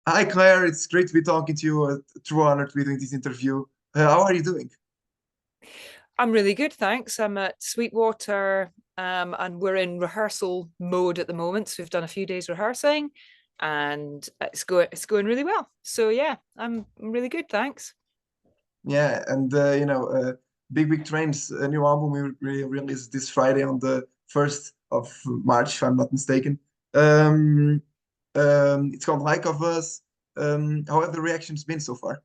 Hi, Claire. It's great to be talking to you. True honor to be doing this interview. How are you doing? I'm really good, thanks. I'm at Sweetwater, and we're in rehearsal mode at the moment. So we've done a few days rehearsing, and it's going really well. So yeah, I'm really good, thanks. Yeah, and Big Train's new album will release this Friday on the 1st of March, if I'm not mistaken. Um, it's called Like of Us. How have the reactions been so far?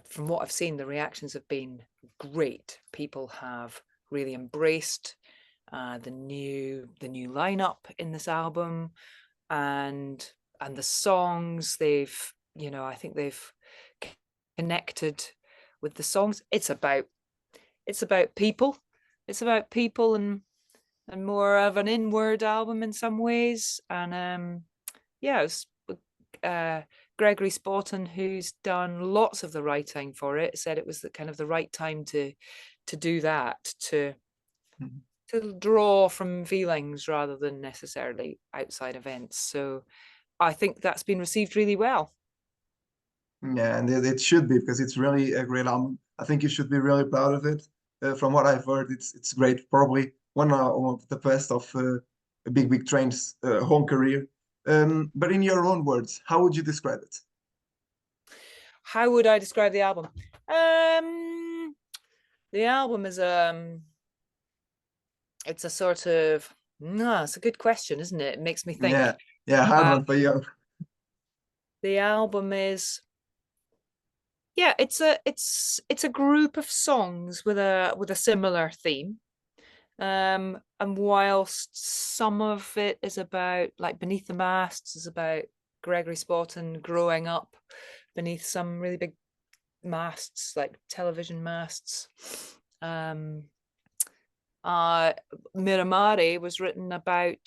From what I've seen, the reactions have been great. People have really embraced the new lineup in this album, and the songs. I think they've connected with the songs. It's about people. It's about people, and more of an inward album in some ways. And yeah, it's uh, Gregory Spotton, who's done lots of the writing for it, said it was the kind of the right time to do that, to draw from feelings rather than necessarily outside events. So I think that's been received really well. Yeah, and it should be because it's really a great album. I think you should be really proud of it. From what I've heard, it's great. Probably one of the best of Big Train's whole career. But in your own words, how would you describe it? How would I describe the album? Um, the album is it's a sort of no, it's a good question, isn't it? It makes me think. Yeah, yeah, hard Uh, one for you. the album is yeah, it's a group of songs with a similar theme. And whilst some of it is about, like, Beneath the Masts is about Gregory Spotton growing up beneath some really big masts, like television masts. Um, uh, Miramare was written about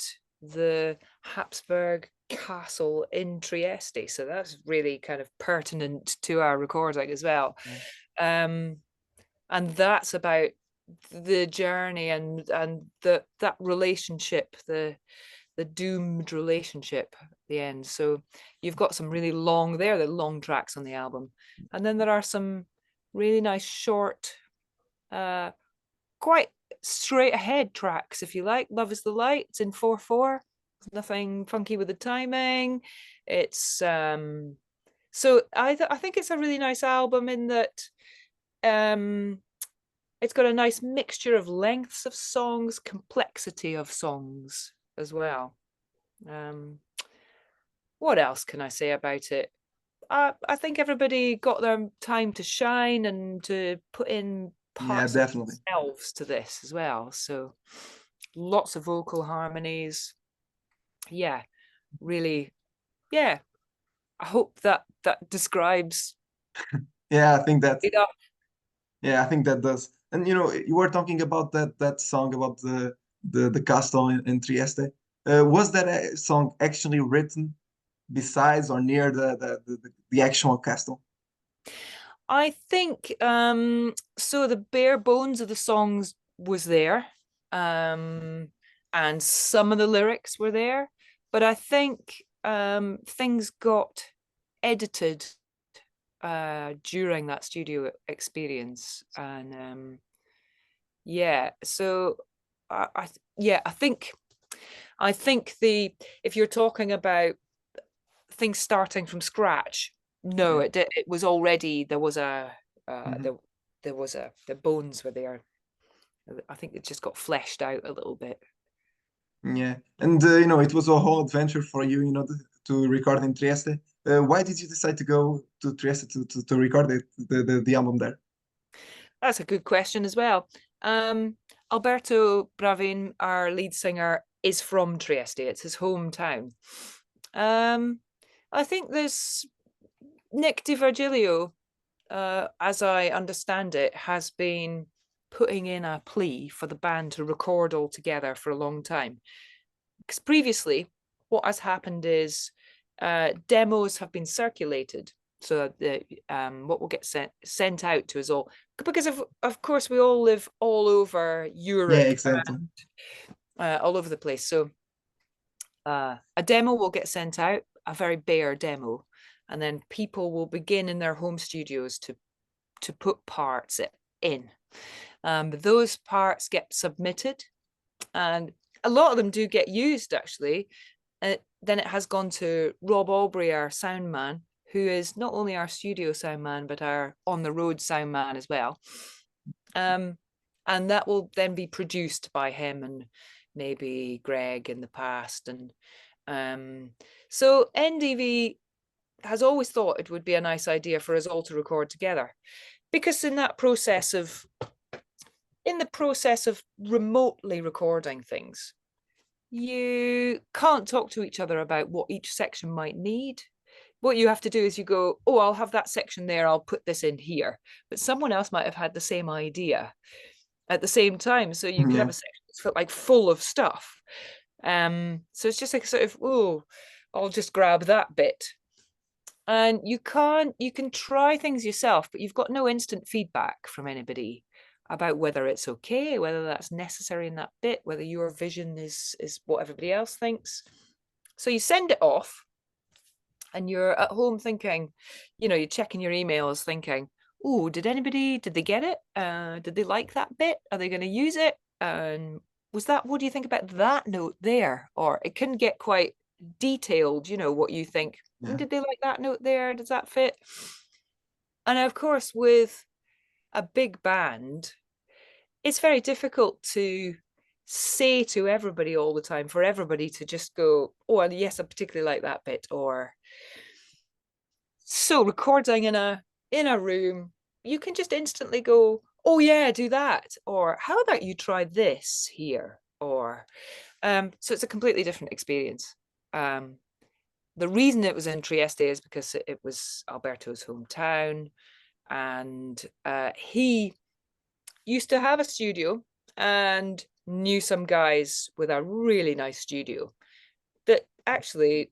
the Habsburg castle in Trieste, so that's really kind of pertinent to our recording as well. Yeah. Um, and that's about the journey and that relationship, the doomed relationship at the end. So you've got some really the long tracks on the album, and then there are some really nice short, uh quite straight ahead tracks, if you like. Love is the Light, it's in 4/4. Nothing funky with the timing. It's so I think it's a really nice album in that um it's got a nice mixture of lengths of songs, complexity of songs as well. Um, what else can I say about it? I think everybody got their time to shine and to put in Yeah, parts of definitely. themselves to this as well. So lots of vocal harmonies. Yeah, really. Yeah, I hope that describes Yeah, I think that. it up. Yeah, I think that does. And you were talking about that song about the castle in Trieste. Was that song actually written besides or near the actual castle? I think so the bare bones of the songs was there. Um and some of the lyrics were there, but I think things got edited during that studio experience. And yeah, so yeah, I think the if you're talking about things starting from scratch, no, Yeah. it was already there was Mhm. there was the bones were there. I think it just got fleshed out a little bit. Yeah. And it was a whole adventure for you, to record in Trieste. Why did you decide to go to Trieste to record the album there? That's a good question as well. Um, Alberto Bravin, our lead singer, is from Trieste. It's his hometown. Um, I think this Nick Di Virgilio, as I understand it, has been putting in a plea for the band to record all together for a long time. Because previously, what has happened is demos have been circulated, so that what will get sent out to us all, because of course we all live all over Yeah, Europe, exactly. all over the place. So a demo will get sent out, a very bare demo, and then people will begin in their home studios to put parts in. Those parts get submitted, and a lot of them do get used actually. Then it has gone to Rob Aubrey, our sound man, who is not only our studio sound man, but our on the road sound man as well. And that will then be produced by him and maybe Greg in the past. And so NDV has always thought it would be a nice idea for us all to record together, because in the process of remotely recording things, you can't talk to each other about what each section might need. What you have to do is you go, oh, I'll have that section there, I'll put this in here. But someone else might have had the same idea at the same time. So you could have a section that's like full of stuff. So it's just like sort of, oh, I'll just grab that bit. And you can try things yourself, but you've got no instant feedback from anybody about whether it's okay, whether that's necessary in that bit, whether your vision is what everybody else thinks. So you send it off and you're at home thinking, you're checking your emails thinking, oh, did they get it? Did they like that bit? Are they going to use it? And what do you think about that note there? Or it can get quite detailed, what you think. Yeah. Did they like that note there? Does that fit? And of course, with a big band, it's very difficult to say to everybody all the time, for everybody to just go, oh, and yes, I particularly like that bit. Or so recording in a room, you can just instantly go, oh yeah, do that. Or how about you try this here? Or so it's a completely different experience. The reason it was in Trieste is because it was Alberto's hometown, and he used to have a studio and knew some guys with a really nice studio that actually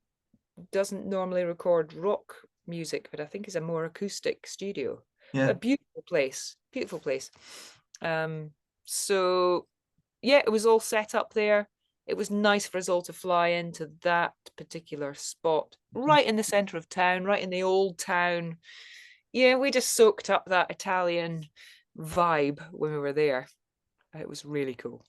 doesn't normally record rock music, but I think is a more acoustic studio. Yeah. A beautiful place. So yeah, it was all set up there. It was nice for us all to fly into that particular spot, right in the center of town, right in the old town. Yeah, we just soaked up that Italian vibe when we were there. It was really cool.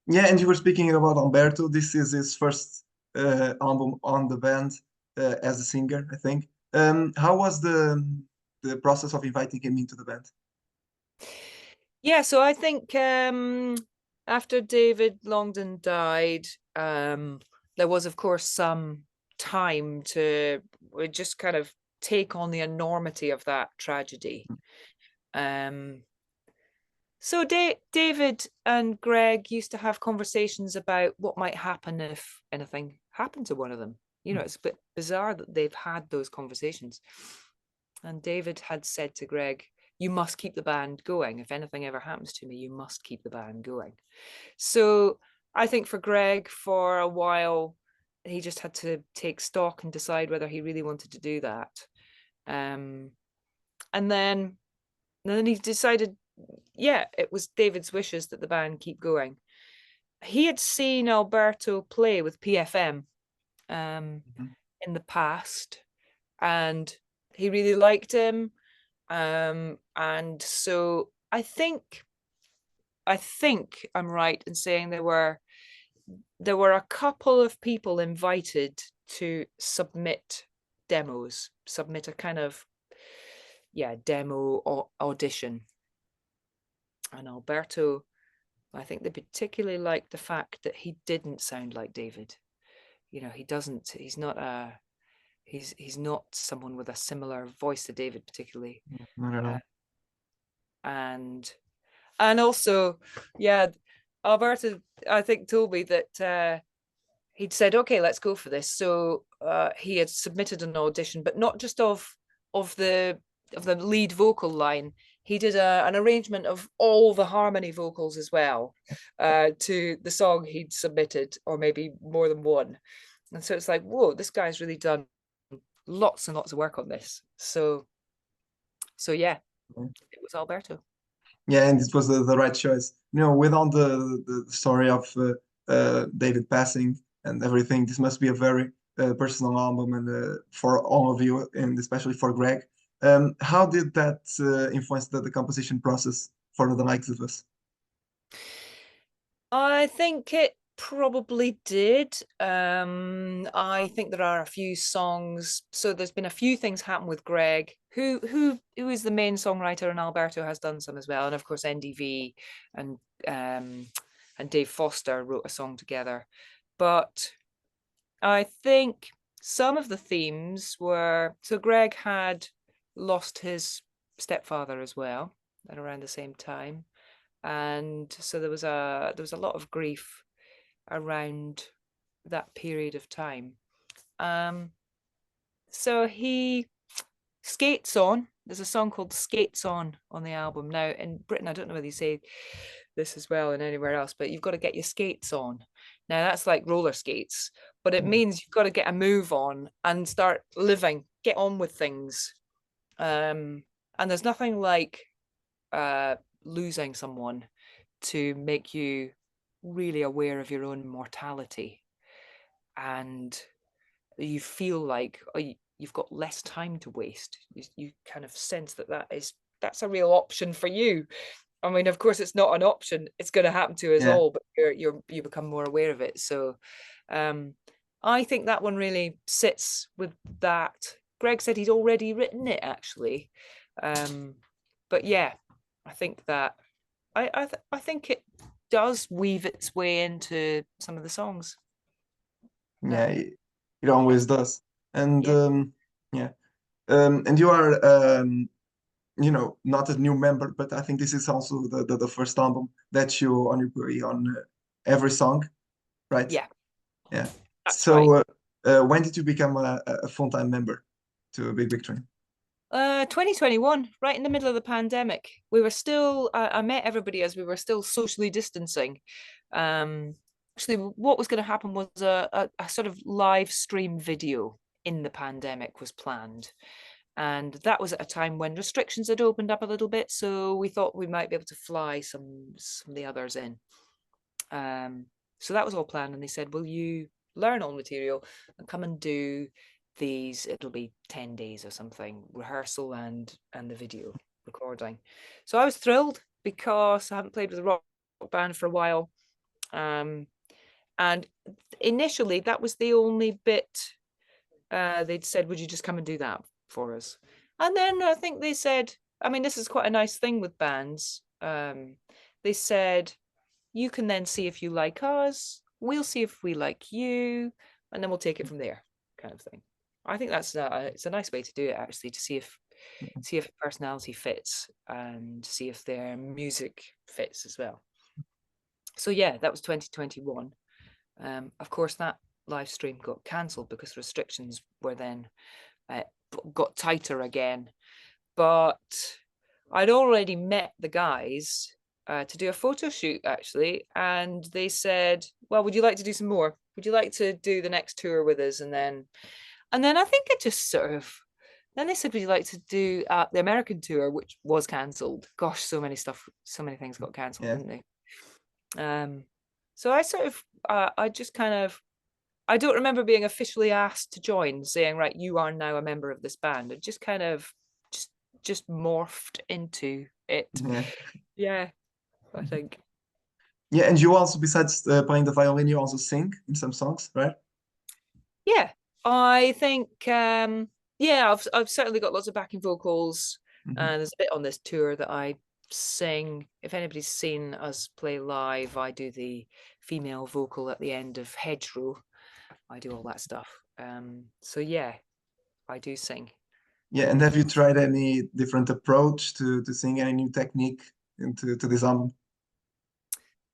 Yeah, and you were speaking about Alberto. This is his first album on the band as a singer, I think. How was the process of inviting him into the band? Yeah, so I think after David Longdon died, there was, of course, some time to just kind of take on the enormity of that tragedy. So David and Greg used to have conversations about what might happen if anything happened to one of them. It's a bit bizarre that they've had those conversations. And David had said to Greg, you must keep the band going. If anything ever happens to me, you must keep the band going. So I think for Greg, for a while, he just had to take stock and decide whether he really wanted to do that. And then he decided, yeah, it was David's wishes that the band keep going. He had seen Alberto play with PFM in the past, and he really liked him. And so I think I'm right in saying there were a couple of people invited to submit a kind of demo audition. And Alberto, I think they particularly liked the fact that he didn't sound like David. He's not someone with a similar voice to David particularly. I don't know. And also, yeah, Alberto, I think, told me that he'd said, okay, let's go for this. So he had submitted an audition, but not just of the lead vocal line. He did an arrangement of all the harmony vocals as well to the song he'd submitted, or maybe more than one. And so it's like, whoa, this guy's really done lots and lots of work on this. So yeah, it was Alberto. Yeah, and it was the right choice. With all the story of David passing and everything, this must be a very personal album, and for all of you, and especially for Greg. How did that influence the composition process for the likes of us? I think it probably did. I think there are a few songs. So there's been a few things happen with Greg, who is the main songwriter, and Alberto has done some as well, and of course NDV and Dave Foster wrote a song together. But I think some of the themes were, so Greg had lost his stepfather as well at around the same time, and so there was a lot of grief around that period of time. So he skates on. There's a song called Skates on the album. Now in Britain, I don't know whether you say this as well and anywhere else, but you've got to get your skates on. Now that's like roller skates, but it means you've got to get a move on and start living, get on with things. And there's nothing like losing someone to make you really aware of your own mortality, and you feel like you've got less time to waste. You kind of sense that's a real option for you. I mean, of course, it's not an option. It's going to happen to us Yeah, all, but you become more aware of it. So, I think that one really sits with that. Greg said he'd already written it, actually, but yeah, I think that I think it does weave its way into some of the songs. yeah, it always does. And Yeah. yeah, and you are not a new member, but I think this is also the first album that you on every song, right? Yeah, Yeah. that's right. So when did you become a full-time member to Big Big Train? 2021, right in the middle of the pandemic. We were still, I met everybody as we were still socially distancing. Actually, what was going to happen was a sort of live stream video in the pandemic was planned. And that was at a time when restrictions had opened up a little bit. So we thought we might be able to fly some of the others in. So that was all planned. And they said, will you learn all material and come and do these, it'll be 10 days or something, rehearsal and the video recording. So I was thrilled because I haven't played with a rock band for a while. And initially that was the only bit they'd said, would you just come and do that for us? And then I think they said, I mean, this is quite a nice thing with bands. They said, you can then see if you like us, we'll see if we like you, and then we'll take it from there, kind of thing. I think that's it's a nice way to do it, actually, to see if personality fits and see if their music fits as well. So yeah, that was 2021. Of course, that live stream got cancelled because restrictions were then got tighter again. But I'd already met the guys to do a photo shoot, actually, and they said, well, would you like to do some more? Would you like to do the next tour with us? And then I think it just sort of, then they said, would you like to do the American tour, which was cancelled? Gosh, so many things got cancelled, Yeah. didn't they? So I sort of I just kind of, I don't remember being officially asked to join, saying, right, you are now a member of this band. It just kind of just morphed into it. Yeah. Yeah, I think. Yeah, and you also, besides playing the violin, you also sing in some songs, right? Yeah, I think yeah, I've certainly got lots of backing vocals, Hmm. and there's a bit on this tour that I sing. If anybody's seen us play live, I do the female vocal at the end of Hedgerow. I do all that stuff. So yeah, I do sing. Yeah, and have you tried any different approach to sing, any new technique into this album?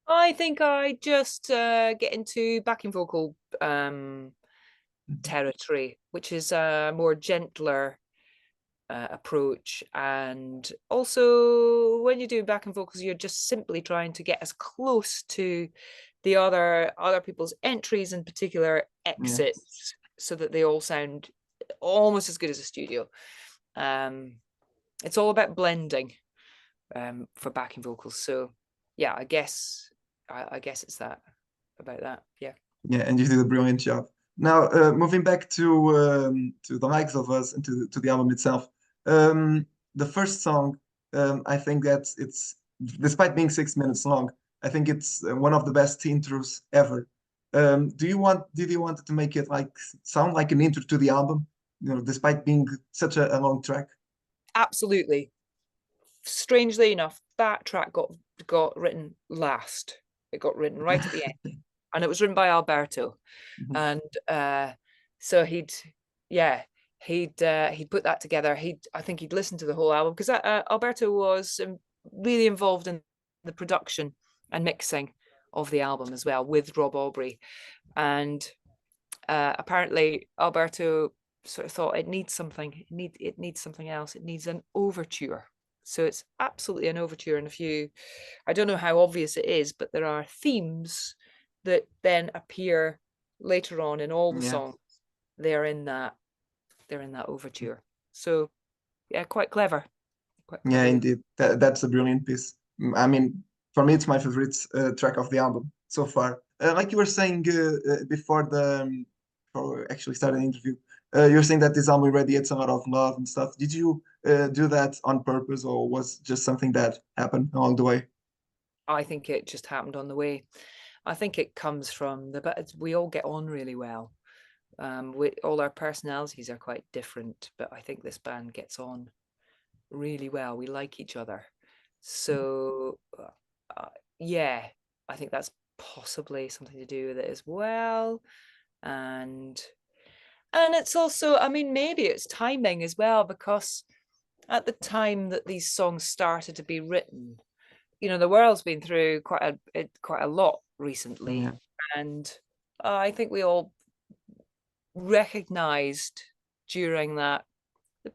I think I just get into backing vocal territory, which is a more gentler approach. And also, when you do backing vocals, you're just simply trying to get as close to the other people's entries, in particular Yeah. exits, so that they all sound almost as good as a studio. It's all about blending for backing vocals. So yeah, I guess it's that about that. Yeah. Yeah, and you did a brilliant job. Now, moving back to the likes of us and to the album itself, the first song, I think that it's, despite being 6 minutes long, I think it's one of the best intros ever. Did you want to make it like sound like an intro to the album, despite being such a long track? Absolutely. Strangely enough, that track got written last. It got written right at the end, and it was written by Alberto. Mhm. And so he'd put that together. I think he'd listened to the whole album, because Alberto was really involved in the production and mixing of the album as well, with Rob Aubrey. And apparently Alberto sort of thought it needs something. It needs something else. It needs an overture. So it's absolutely an overture. And I don't know how obvious it is, but there are themes that then appear later on in all the Yeah. songs. They're in that overture. So yeah, quite clever. Quite Yeah, clever. indeed. That's a brilliant piece. I mean, for me, it's my favorite track of the album so far. Like you were saying before before actually starting the interview, you were saying that this album radiates a lot of love and stuff. Did you do that on purpose, or was just something that happened along the way? I think it just happened on the way. I think it comes from but we all get on really well. All our personalities are quite different, but I think this band gets on really well. We like each other. So uh, yeah, I think that's possibly something to do with it as well. And it's also, I mean, maybe it's timing as well, because at the time that these songs started to be written, the world's been through quite a lot recently, Yeah, and I think we all recognized during the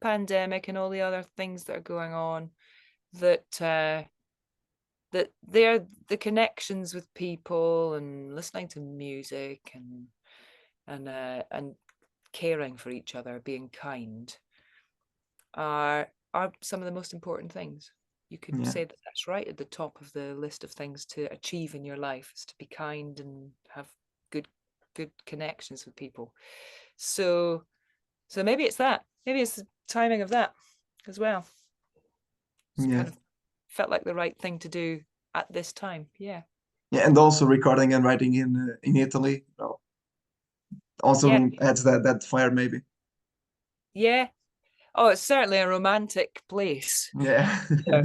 pandemic and all the other things that are going on, that they're the connections with people and listening to music and caring for each other, being kind, are some of the most important things. You could yeah, say that that's right at the top of the list of things to achieve in your life, is to be kind and have good connections with people. So maybe it's that. Maybe it's the timing of that as well. It's yeah, kind of felt like the right thing to do at this time. Yeah. yeah. And also recording and writing in Italy, Yeah. also adds that fire maybe. Yeah. Oh, it's certainly a romantic place. Yeah. Yeah.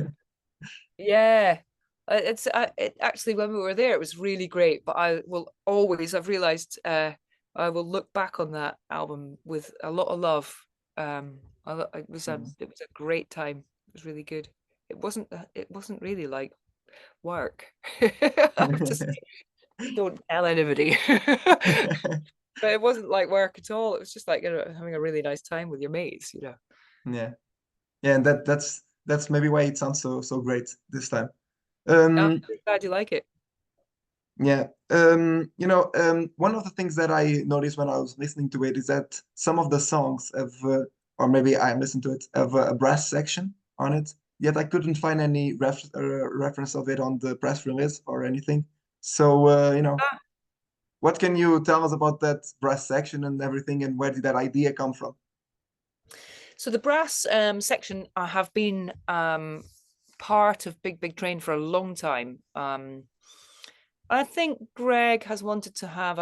Yeah. It actually, when we were there, it was really great. But I've realized, I will look back on that album with a lot of love. It was a great time. It was really good. It wasn't really like work. I just don't tell anybody. But it wasn't like work at all. It was just like, having a really nice time with your mates. Yeah. Yeah, and that's maybe why it sounds so great this time. I'm Um, really glad you like it. yeah. One of the things that I noticed when I was listening to it is that some of the songs have, or maybe I listened to it, have a brass section on it. Yet I couldn't find any reference of it on the press release or anything. So, Ah, what can you tell us about that brass section and everything, and where did that idea come from? so the brass section, I have been part of Big Big Train for a long time. I think Greg has wanted to have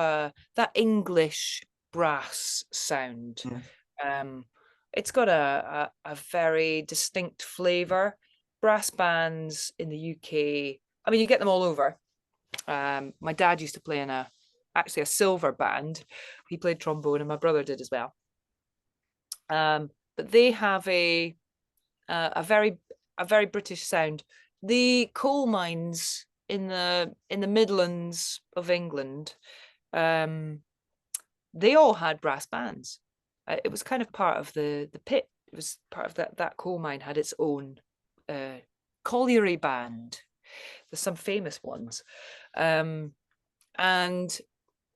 that English brass sound. Yeah. Um, it's got a very distinct flavor. Brass bands in the UK, I mean, you get them all over. My dad used to play in actually a silver band. He played trombone, and my brother did as well. But they have a very British sound. The coal mines in the Midlands of England, they all had brass bands. It was kind of part of the pit. It was part of that coal mine had its own colliery band. There's some famous ones, and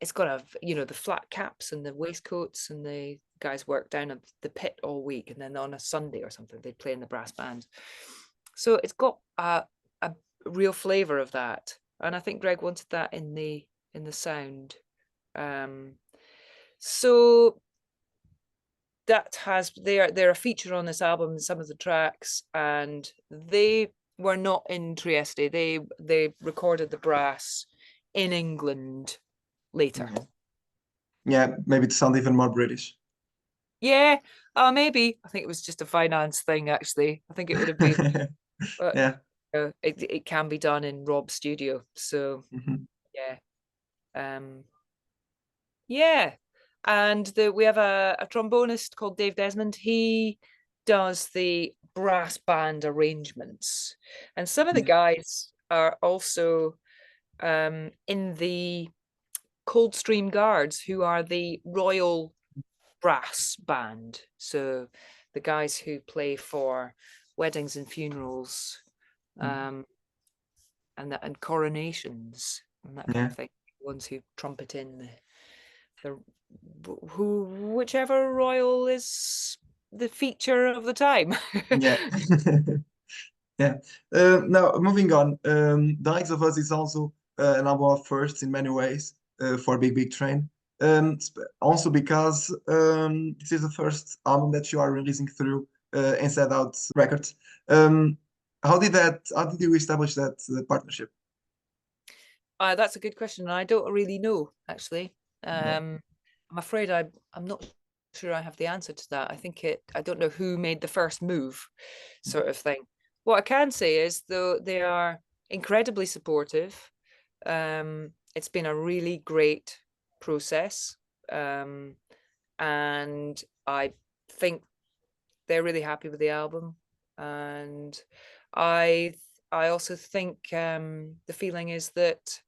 it's got the flat caps and the waistcoats, and the guys work down at the pit all week, and then on a Sunday or something they'd play in the brass band. So it's got a real flavor of that, and I think Greg wanted that in the sound. So they're a feature on this album in some of the tracks, and they were not in Trieste. They recorded the brass in England later. Yeah, maybe it sounds even more British. Yeah, maybe. I think it was just a finance thing, actually. I think it would have been, but Yeah. it can be done in Rob's studio. So Mhm. yeah, yeah. And we have a trombonist called Dave Desmond. He does the brass band arrangements, and some of the Yeah. guys are also in the Coldstream Guards, who are the Royal Brass Band. So the guys who play for weddings and funerals, Mhm. and coronations and that kind Yeah. of thing. Ones who trumpet in the whichever royal is the feature of the time. Yeah. Yeah. Now, moving on, The Likes of Us is also an album of firsts in many ways for Big Big Train. Also because this is the first album that you are releasing through Inside Out Records. Um, how did you establish that partnership? That's a good question, and I don't really know actually. Yeah. I'm afraid I'm not sure I have the answer to that. I don't know who made the first move, sort of thing. What I can say is, though, they are incredibly supportive. It's been a really great process, and I think they're really happy with the album, and I I also think the feeling is that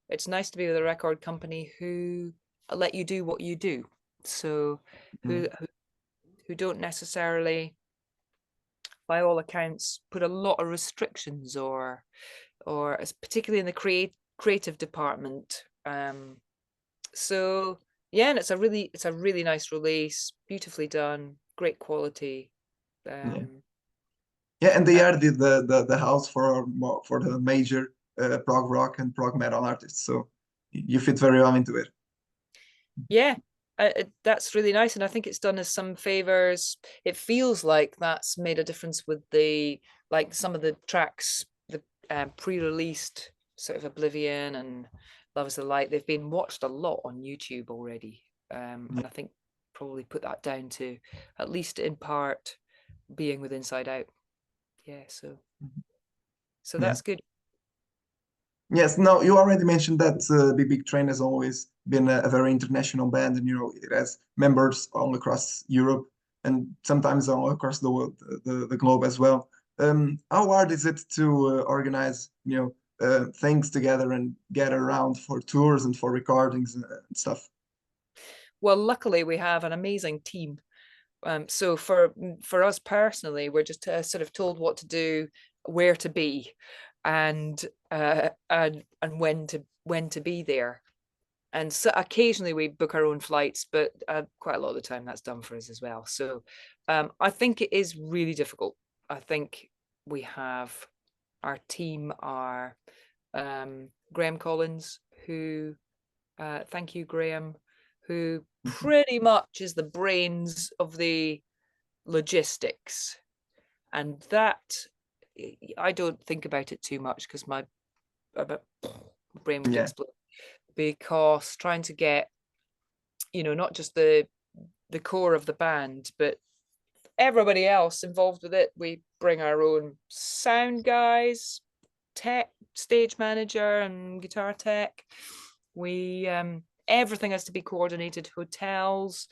it's nice to be with a record company who let you do what you do. So Mm. who don't necessarily, by all accounts, put a lot of restrictions or particularly in the creative department. So yeah, and it's a really nice release, beautifully done, great quality. Yeah. Um, Yeah, and they uh, are the house for the major prog rock and prog metal artists. So you fit very well into it. yeah, that's really nice, and I think it's done us some favors. It feels like that's made a difference with like some of the tracks, the pre-released sort of Oblivion and Love Is the Light. They've been watched a lot on YouTube already, Yeah. and I think probably put that down to, at least in part, being with Inside Out. Yeah, so Yeah. that's good. Yes. No, you already mentioned that Big Big Train has always been a very international band, and it has members all across Europe and sometimes all across the world, the globe as well. How hard is it to organize, things together and get around for tours and for recordings and stuff? Well, luckily we have an amazing team. So for us personally, we're just sort of told what to do, where to be, and when to be there. And so occasionally we book our own flights, but quite a lot of the time that's done for us as well. So I think it is really difficult. I think we have our team are Graham Collins, who thank you, Graham, who Mhm. pretty much is the brains of the logistics. And that, I don't think about it too much because my brain would Yeah. explode, because trying to get, not just the core of the band, but everybody else involved with it. We bring our own sound guys, tech, stage manager, and guitar tech. We everything has to be coordinated. Hotels,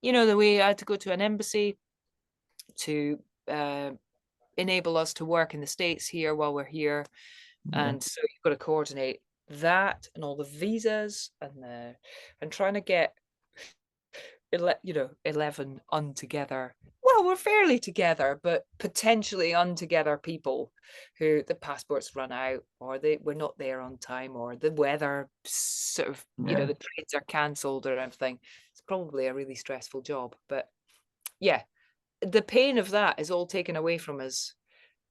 that we had to go to an embassy to enable us to work in the States here while we're here. Yeah. And so you've got to coordinate that and all the visas and trying to get 11 untogether. Well, we're fairly together, but potentially untogether people who the passports run out, or we're not there on time, or the weather sort of, Yeah. the trains are cancelled or everything. It's probably a really stressful job. But yeah, the pain of that is all taken away from us.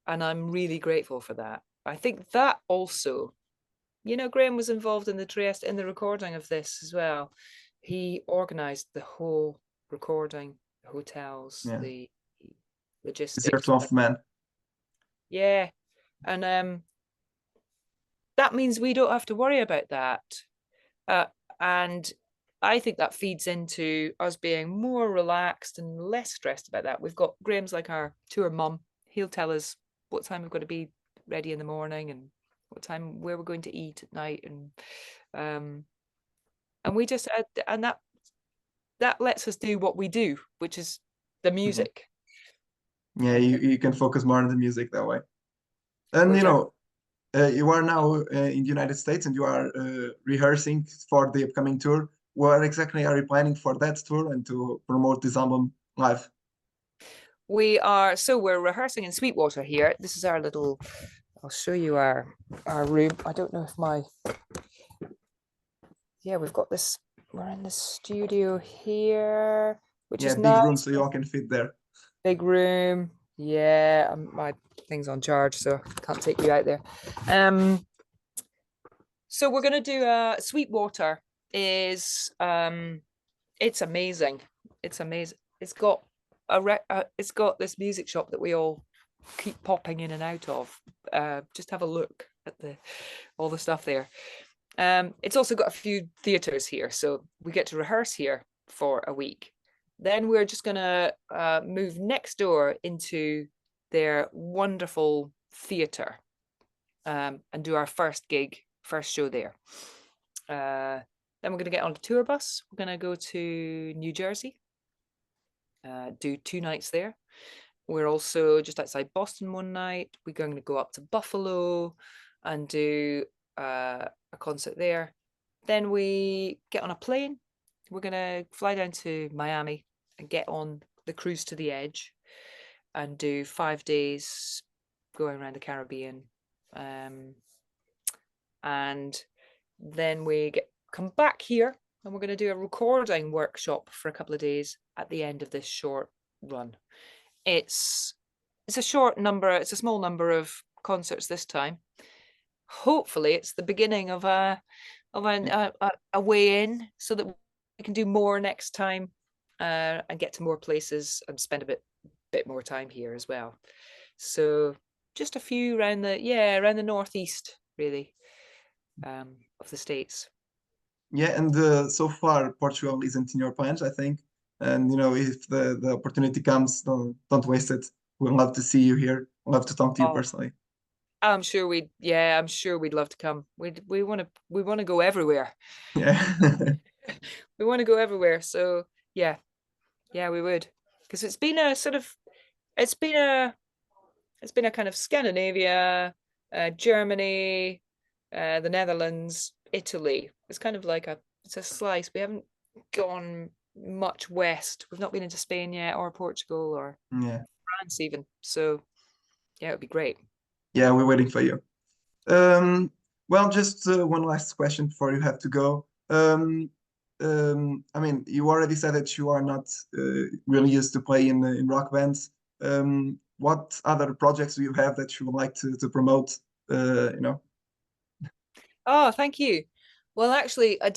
And I'm really grateful for that. I think that also, Graham was involved in the Trieste in the recording of this as well. he organized the whole recording, the hotels, Yeah, the zero logistics. to off man. Yeah, and that means we don't have to worry about that. And I think that feeds into us being more relaxed and less stressed about that. We've got Graham's like our tour mum. He'll tell us what time we've got to be ready in the morning and what time where we're going to eat at night, and we just and that lets us do what we do, which is the Mhm. music. Yeah, And you can focus more on the music that way. And which I you are now in the United States and you are rehearsing for the upcoming tour. What exactly are you planning for that tour and to promote this album live? we're rehearsing in Sweetwater here. This is our little, I'll show you our room. I don't know if my, yeah, we've got this, we're in the studio here, which Yeah, is big room nice. so you all can fit there. Big room. Yeah, my thing's on charge, so I can't take you out there. So we're gonna do Sweetwater is it's amazing. It's amazing. It's got this music shop that we all keep popping in and out of. Just have a look at all the stuff there. It's also got a few theaters here, so we get to rehearse here for a week. Then we're just gonna move next door into their wonderful theater, and do our first show there. Then we're gonna get on a tour bus. We're gonna go to New Jersey, do 2 nights there. We're also just outside Boston one night. We're going to go up to Buffalo and do a concert there. Then we get on a plane. We're going to fly down to Miami and get on the cruise to the edge and do 5 days going around the Caribbean. And then come back here and we're going to do a recording workshop for a couple of days at the end of this short run. It's a short number, it's a small number of concerts this time. Hopefully it's the beginning of a way in so that we can do more next time, and get to more places and spend a bit more time here as well. So just a few around the northeast really, of the States. Yeah, and so far Portugal isn't in your plans, I think. And if the opportunity comes, don't waste it. We'd love to see you here. Love to talk to you Oh, personally. I'm sure we'd love to come. We want to go everywhere. Yeah. We want to go everywhere. So yeah, we would, because it's been a kind of Scandinavia, Germany, the Netherlands, Italy. It's kind of like it's a slice. We haven't gone much west. We've not been into Spain yet, or Portugal, or Yeah. France even. So yeah, it'd be great. Yeah, we're waiting for you. Um, well, just one last question before you have to go. I mean, you already said that you are not really used to play in rock bands. What other projects do you have that you would like to promote? You know? Oh, thank you. Well, actually, I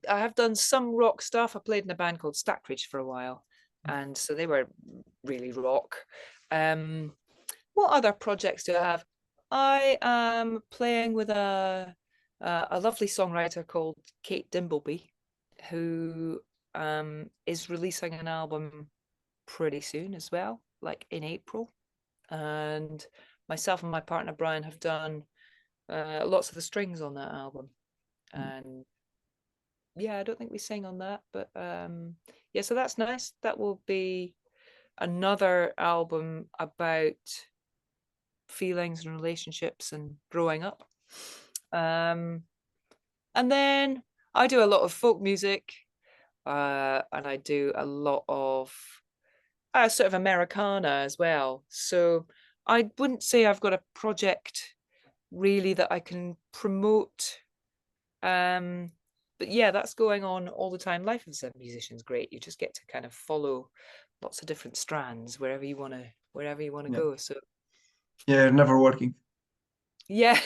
have done some rock stuff. I played in a band called Stackridge for a while, and so they were really rock. Um, what other projects do I have? I am playing with a lovely songwriter called Kate Dimbleby, who is releasing an album pretty soon as well, like in April. And myself and my partner Brian have done lots of the strings on that album. And yeah, I don't think we sing on that, but yeah, so that's nice. That will be another album about feelings and relationships and growing up. And then I do a lot of folk music, and I do a lot of sort of Americana as well. So I wouldn't say I've got a project really that I can promote. But yeah, that's going on all the time. Life as a musician is great. You just get to kind of follow lots of different strands wherever you want to Yeah. go. So Yeah, never working. yeah,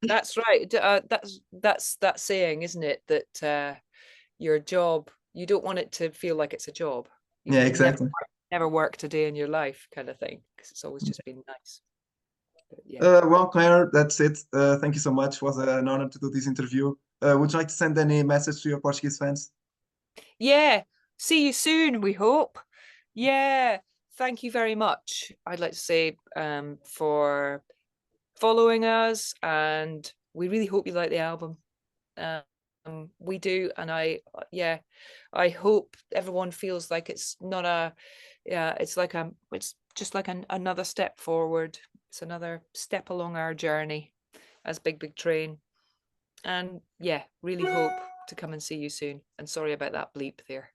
that's right. That's that saying, isn't it? That your job, you don't want it to feel like it's a job. Yeah, You've exactly. never worked a day in your life, kind of thing, because it's always just been nice. But yeah. Well, Claire, that's it. Thank you so much. It was an honor to do this interview. Would you like to send any message to your Portuguese fans? Yeah. See you soon, we hope. Yeah. Thank you very much. I'd like to say for following us, and we really hope you like the album. We do, and I hope everyone feels like it's not a it's just like another step forward. It's another step along our journey as Big Train. And yeah, really hope to come and see you soon. And sorry about that bleep there.